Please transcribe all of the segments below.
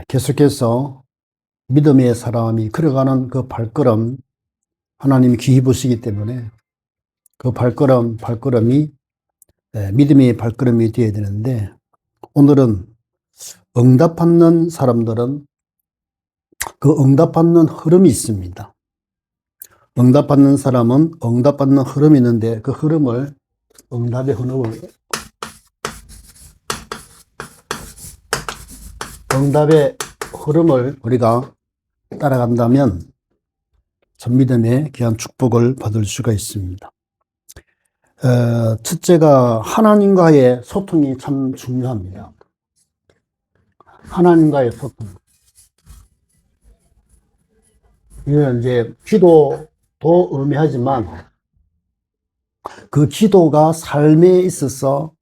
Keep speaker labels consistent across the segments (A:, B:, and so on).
A: 계속해서 믿음의 사람이 걸어가는 그 발걸음, 하나님이 귀히 보시기 때문에 그 발걸음이 믿음의 발걸음이 되어야 되는데, 오늘은 응답받는 사람들은 그 응답받는 흐름이 있습니다. 응답받는 사람은 응답받는 흐름이 있는데, 그 흐름을, 응답의 흐름을 우리가 따라간다면 전 믿음의 귀한 축복을 받을 수가 있습니다. 첫째가 하나님과의 소통이 참 중요합니다. 하나님과의 소통. 이건 이제 기도도 의미하지만 그 기도가 삶에 있어서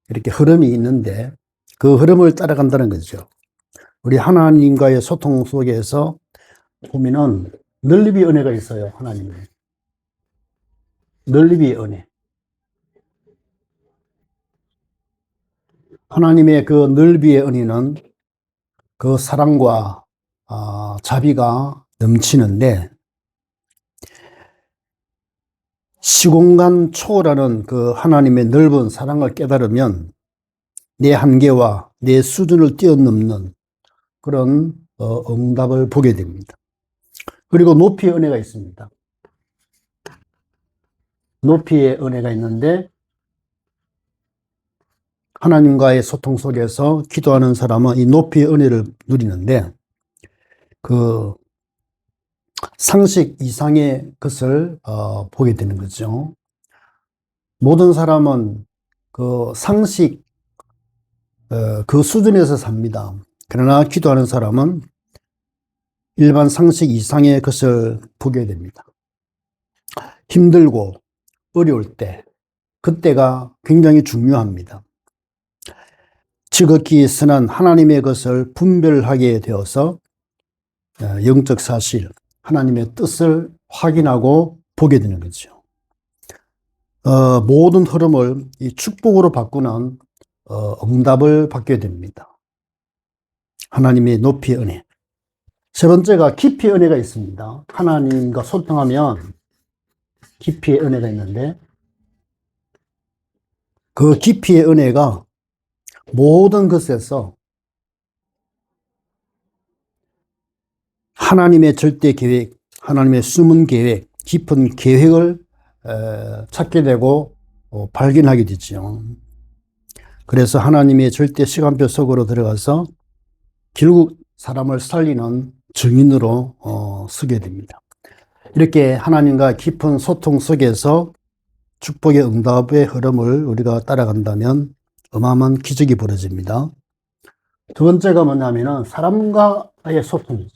A: 이렇게 흐름이 있는데 그 흐름을 따라간다는 거죠. 우리 하나님과의 소통 속에서 보면은 넓이의 은혜가 있어요. 하나님의 넓이의 은혜. 하나님의 그 넓이의 은혜는 그 사랑과 자비가 넘치는데, 시공간 초월하는 그 하나님의 넓은 사랑을 깨달으면 내 한계와 내 수준을 뛰어넘는 그런 응답을 보게 됩니다. 그리고 높이의 은혜가 있습니다. 높이의 은혜가 있는데, 하나님과의 소통 속에서 기도하는 사람은 이 높이의 은혜를 누리는데, 그 상식 이상의 것을 보게 되는 거죠. 모든 사람은 그 상식 그 수준에서 삽니다. 그러나 기도하는 사람은 일반 상식 이상의 것을 보게 됩니다. 힘들고 어려울 때, 그때가 굉장히 중요합니다. 지극히 선한 하나님의 것을 분별하게 되어서 영적 사실, 하나님의 뜻을 확인하고 보게 되는 거죠. 모든 흐름을 이 축복으로 바꾸는 응답을 받게 됩니다. 하나님의 높이의 은혜. 세 번째가 깊이의 은혜가 있습니다. 하나님과 소통하면 깊이의 은혜가 있는데, 그 깊이의 은혜가 모든 것에서 하나님의 절대 계획, 하나님의 숨은 계획, 깊은 계획을 찾게 되고 발견하게 되죠. 그래서 하나님의 절대 시간표 속으로 들어가서 결국 사람을 살리는 증인으로 서게 됩니다. 이렇게 하나님과 깊은 소통 속에서 축복의 응답의 흐름을 우리가 따라간다면 어마어마한 기적이 벌어집니다. 두 번째가 뭐냐면은 사람과의 소통이죠.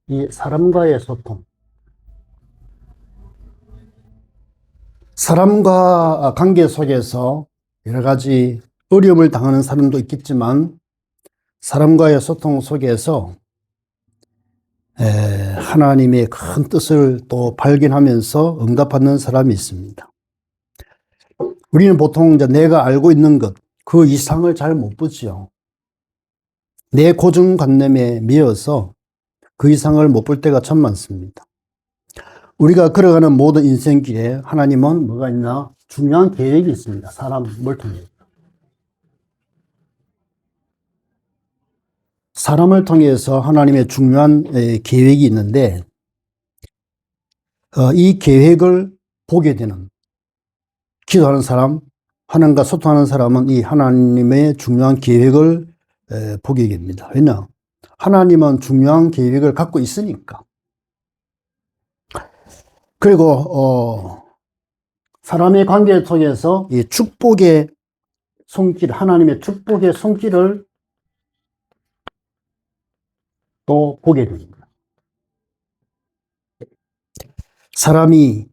A: 이 사람과의 소통. 사람과 관계 속에서 여러 가지 어려움을 당하는 사람도 있겠지만, 사람과의 소통 속에서 하나님의 큰 뜻을 또 발견하면서 응답받는 사람이 있습니다. 우리는 보통 이제 내가 알고 있는 것, 그 이상을 잘 못 보지요. 내 고정관념에 매여서 그 이상을 못 볼 때가 참 많습니다. 우리가 걸어가는 모든 인생길에 하나님은 뭐가 있나? 중요한 계획이 있습니다. 사람을 통해서. 사람을 통해서 하나님의 중요한 계획이 있는데, 이 계획을 보게 되는, 기도하는 사람, 하나님과 소통하는 사람은 이 하나님의 중요한 계획을 보게 됩니다. 왜냐? 하나님은 중요한 계획을 갖고 있으니까. 그리고 사람의 관계 속에서 이 축복의 손길, 하나님의 축복의 손길을 또 보게 됩니다. 사람이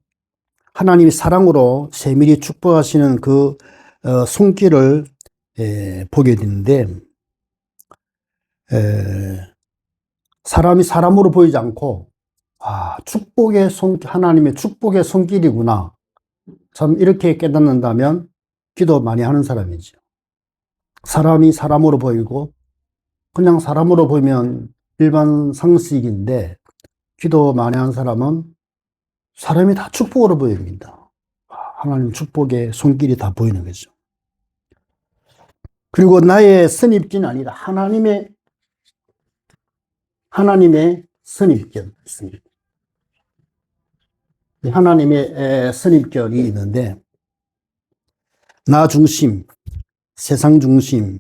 A: 하나님이 사랑으로 세밀히 축복하시는 그 손길을 보게 되는데, 사람이 사람으로 보이지 않고, 축복의 하나님의 축복의 손길이구나. 참 이렇게 깨닫는다면 기도 많이 하는 사람이죠. 사람이 사람으로 보이고 그냥 사람으로 보면 일반 상식인데, 기도 많이 한 사람은 사람이 다 축복으로 보입니다. 하나님 축복의 손길이 다 보이는 거죠. 그리고 나의 선입견이 아니라 하나님의 선입견 있습니다. 하나님의 선입견이 있는데, 나 중심, 세상 중심,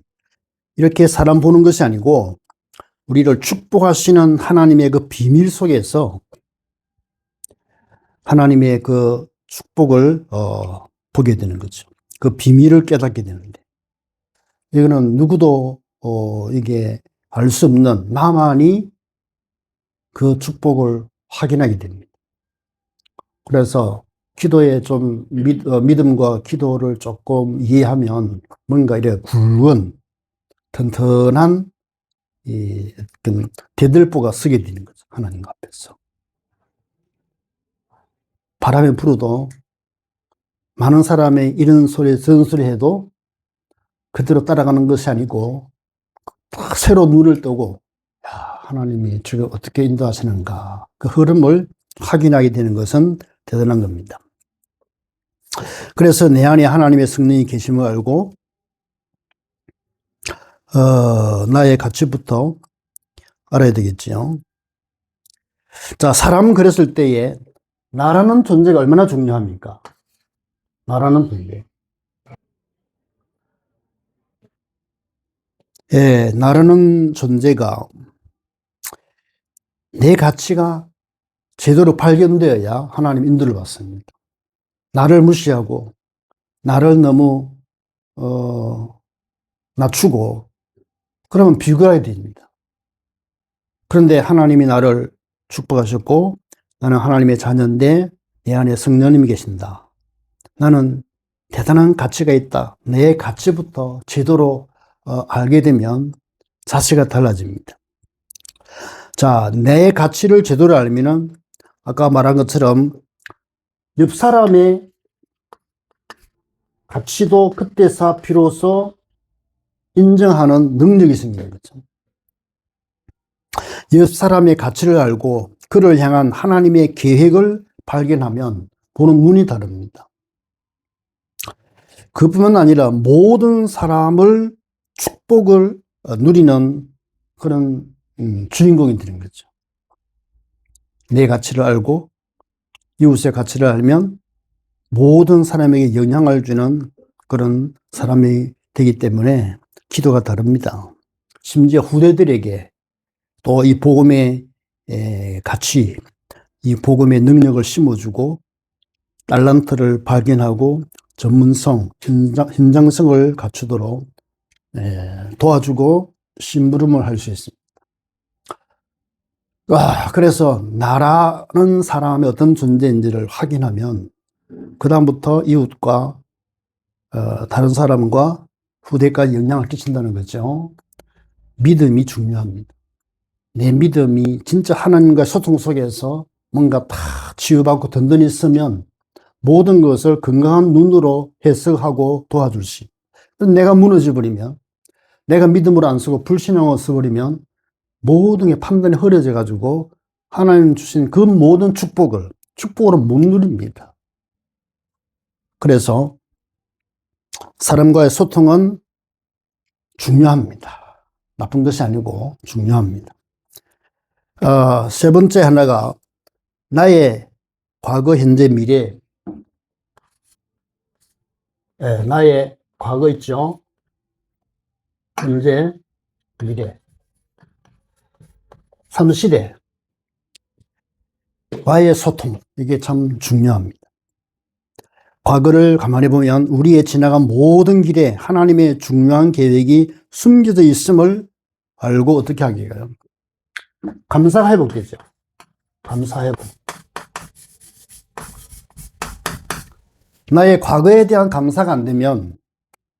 A: 이렇게 사람 보는 것이 아니고, 우리를 축복하시는 하나님의 그 비밀 속에서 하나님의 그 축복을 보게 되는 거죠. 그 비밀을 깨닫게 되는데, 이거는 누구도 이게 알 수 없는 나만이 그 축복을 확인하게 됩니다. 그래서 기도에 좀 믿음과 기도를 조금 이해하면 뭔가 이렇게 굵은 튼튼한 이 어떤 대들보가 서게 되는 거죠. 하나님 앞에서. 바람에 불어도 많은 사람의 이런 소리 저런 소리 해도 그대로 따라가는 것이 아니고 딱 새로 눈을 뜨고 하나님이 지금 어떻게 인도하시는가 그 흐름을 확인하게 되는 것은 대단한 겁니다. 그래서 내 안에 하나님의 성령이 계심을 알고 나의 가치부터 알아야 되겠지요. 자, 사람 그랬을 때에 나라는 존재가 얼마나 중요합니까? 나라는 존재. 예, 나라는 존재가 내 가치가 제대로 발견되어야 하나님 인도를 받습니다. 나를 무시하고 나를 너무 낮추고 그러면 비교하게 됩니다. 그런데 하나님이 나를 축복하셨고 나는 하나님의 자녀인데 내 안에 성령님이 계신다. 나는 대단한 가치가 있다. 내 가치부터 제대로 알게 되면 자세가 달라집니다. 자, 내 가치를 제대로 알면은 아까 말한 것처럼 옆 사람의 가치도 그때서 비로소 인정하는 능력이 생기는 거죠. 옆 사람의 가치를 알고 그를 향한 하나님의 계획을 발견하면 보는 눈이 다릅니다. 그뿐만 아니라 모든 사람을 축복을 누리는 그런 주인공이 되는 거죠. 내 가치를 알고 이웃의 가치를 알면 모든 사람에게 영향을 주는 그런 사람이 되기 때문에 기도가 다릅니다. 심지어 후대들에게 또 이 복음의 가치, 이 복음의 능력을 심어주고 달란트를 발견하고 전문성, 현장성을 갖추도록 도와주고 심부름을 할 수 있습니다. 그래서 나라는 사람의 어떤 존재인지를 확인하면 그 다음부터 이웃과 다른 사람과 후대까지 영향을 끼친다는 거죠. 믿음이 중요합니다. 내 믿음이 진짜 하나님과 소통 속에서 뭔가 다 치유받고 든든히 쓰면 모든 것을 건강한 눈으로 해석하고 도와줄 수 있어요. 내가 무너져버리면, 내가 믿음으로 안 쓰고 불신앙으로 써버리면 모든 게 판단이 흐려져 가지고 하나님 주신 그 모든 축복으로 못 누립니다. 그래서 사람과의 소통은 중요합니다. 나쁜 것이 아니고 중요합니다. 세 번째 하나가 나의 과거, 현재, 미래. 나의 과거 있죠. 현재, 미래. 3시대. 와의 소통. 이게 참 중요합니다. 과거를 가만히 보면 우리의 지나간 모든 길에 하나님의 중요한 계획이 숨겨져 있음을 알고 어떻게 하게요? 감사 회복되죠. 감사 회복. 나의 과거에 대한 감사가 안 되면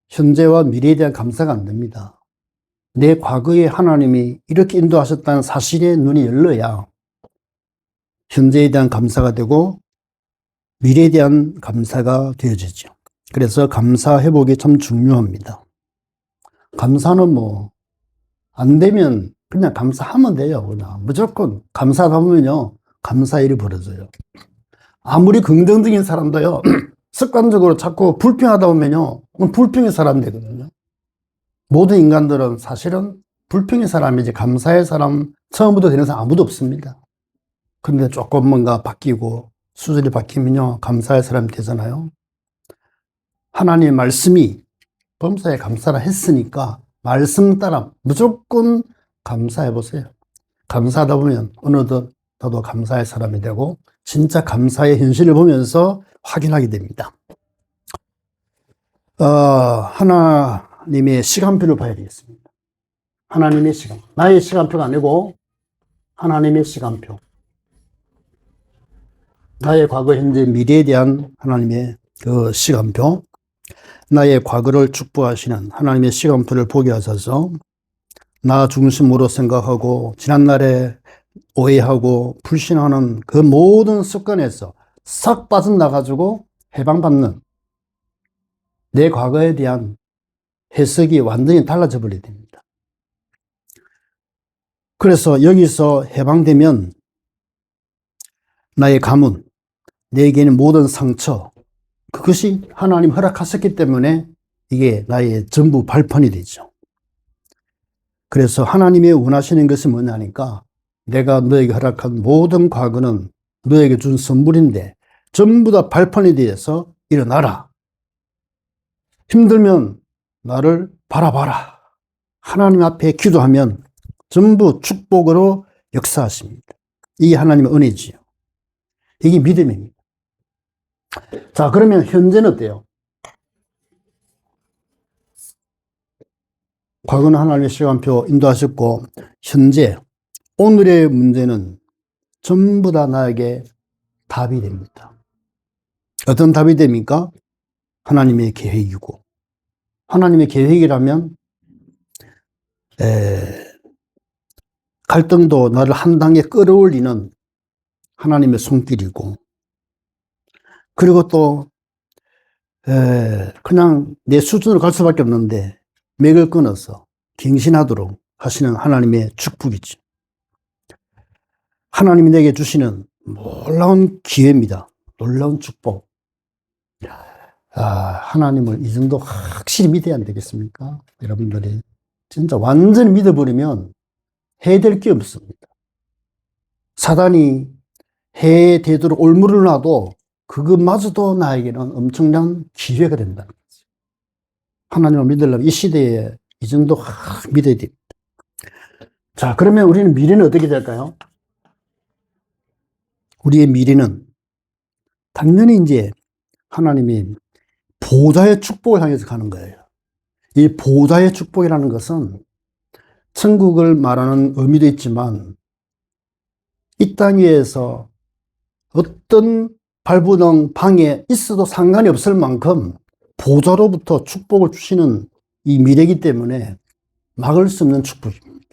A: 현재와 미래에 대한 감사가 안 됩니다. 내 과거에 하나님이 이렇게 인도하셨다는 사실에 눈이 열려야 현재에 대한 감사가 되고 미래에 대한 감사가 되어지죠. 그래서 감사 회복이 참 중요합니다. 감사는 안 되면 그냥 감사하면 돼요. 그냥 무조건 감사하다 보면요, 감사의 일이 벌어져요. 아무리 긍정적인 사람도요, 습관적으로 자꾸 불평하다 보면요, 불평의 사람이 되거든요. 모든 인간들은 사실은 불평의 사람이지 감사의 사람 처음부터 되는 사람 아무도 없습니다. 그런데 조금 뭔가 바뀌고 수준이 바뀌면요, 감사의 사람이 되잖아요. 하나님의 말씀이 범사에 감사를 했으니까 말씀 따라 무조건 감사해 보세요. 감사하다 보면 어느덧 나도 감사의 사람이 되고 진짜 감사의 현실을 보면서 확인하게 됩니다. 하나님의 시간표를 봐야 되겠습니다. 하나님의 시간. 나의 시간표가 아니고 하나님의 시간표. 나의 과거, 현재, 미래에 대한 하나님의 그 시간표. 나의 과거를 축복하시는 하나님의 시간표를 보게 하셔서 나 중심으로 생각하고 지난날에 오해하고 불신하는 그 모든 습관에서 싹 빠져나가지고 해방받는 내 과거에 대한 해석이 완전히 달라져 버려야 됩니다. 그래서 여기서 해방되면 나의 가문, 내게는 모든 상처, 그것이 하나님 허락하셨기 때문에 이게 나의 전부 발판이 되죠. 그래서 하나님이 원하시는 것이 뭐냐니까 내가 너에게 허락한 모든 과거는 너에게 준 선물인데 전부 다 발판이 되어서 일어나라. 힘들면 나를 바라봐라. 하나님 앞에 기도하면 전부 축복으로 역사하십니다. 이게 하나님의 은혜지요. 이게 믿음입니다. 자, 그러면 현재는 어때요? 과거는 하나님의 시간표 인도하셨고 현재 오늘의 문제는 전부 다 나에게 답이 됩니다. 어떤 답이 됩니까? 하나님의 계획이고 하나님의 계획이라면 갈등도 나를 한 단계 끌어올리는 하나님의 손길이고 그리고 또 그냥 내 수준으로 갈 수밖에 없는데 맥을 끊어서 갱신하도록 하시는 하나님의 축복이죠. 하나님이 내게 주시는 놀라운 기회입니다. 놀라운 축복. 하나님을 이 정도 확실히 믿어야 안 되겠습니까? 여러분들이 진짜 완전히 믿어버리면 해야 될 게 없습니다. 사단이 해에 되도록 올무를 놔도 그것마저도 나에게는 엄청난 기회가 된다는 거죠. 하나님을 믿으려면 이 시대에 이 정도 믿어야 됩니다. 자, 그러면 우리는 미래는 어떻게 될까요? 우리의 미래는 당연히 이제 하나님이 보좌의 축복을 향해서 가는 거예요. 이 보좌의 축복이라는 것은 천국을 말하는 의미도 있지만 이 땅 위에서 어떤 발부동 방에 있어도 상관이 없을 만큼 보좌로부터 축복을 주시는 이 미래이기 때문에 막을 수 없는 축복입니다.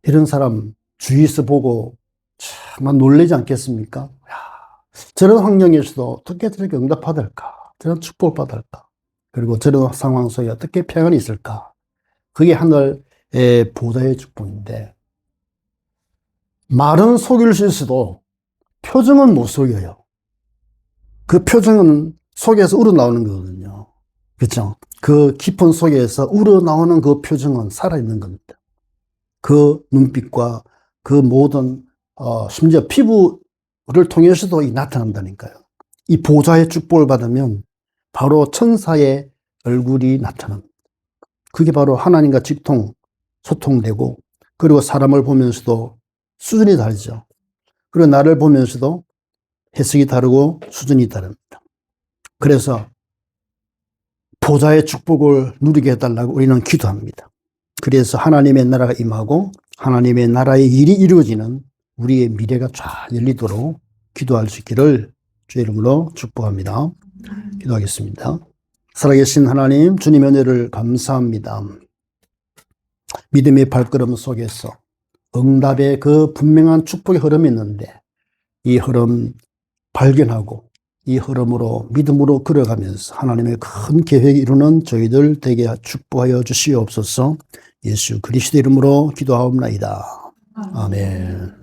A: 이런 사람 주위에서 보고 정말 놀라지 않겠습니까? 저런 환경에서도 어떻게 저렇게 응답받을까? 저런 축복을 받을까? 그리고 저런 상황 속에 어떻게 평안이 있을까? 그게 하늘의 보좌의 축복인데 말은 속일 수 있어도 표정은 못 속여요. 그 표정은 속에서 우러나오는 거거든요. 그렇죠? 그 깊은 속에서 우러나오는 그 표정은 살아있는 겁니다. 그 눈빛과 그 모든 심지어 피부를 통해서도 나타난다니까요. 이 보좌의 축복을 받으면 바로 천사의 얼굴이 나타납니다. 그게 바로 하나님과 직통, 소통되고 그리고 사람을 보면서도 수준이 다르죠. 그리고 나를 보면서도 해석이 다르고 수준이 다릅니다. 그래서 보좌의 축복을 누리게 해달라고 우리는 기도합니다. 그래서 하나님의 나라가 임하고 하나님의 나라의 일이 이루어지는 우리의 미래가 쫙 열리도록 기도할 수 있기를 주의 이름으로 축복합니다. 기도하겠습니다. 살아계신 하나님, 주님의 은혜를 감사합니다. 믿음의 발걸음 속에서 응답의 그 분명한 축복의 흐름이 있는데 이 흐름 발견하고 이 흐름으로 믿음으로 걸어가면서 하나님의 큰 계획이 이루는 저희들 되게 축복하여 주시옵소서. 예수 그리스도 이름으로 기도하옵나이다. 아멘.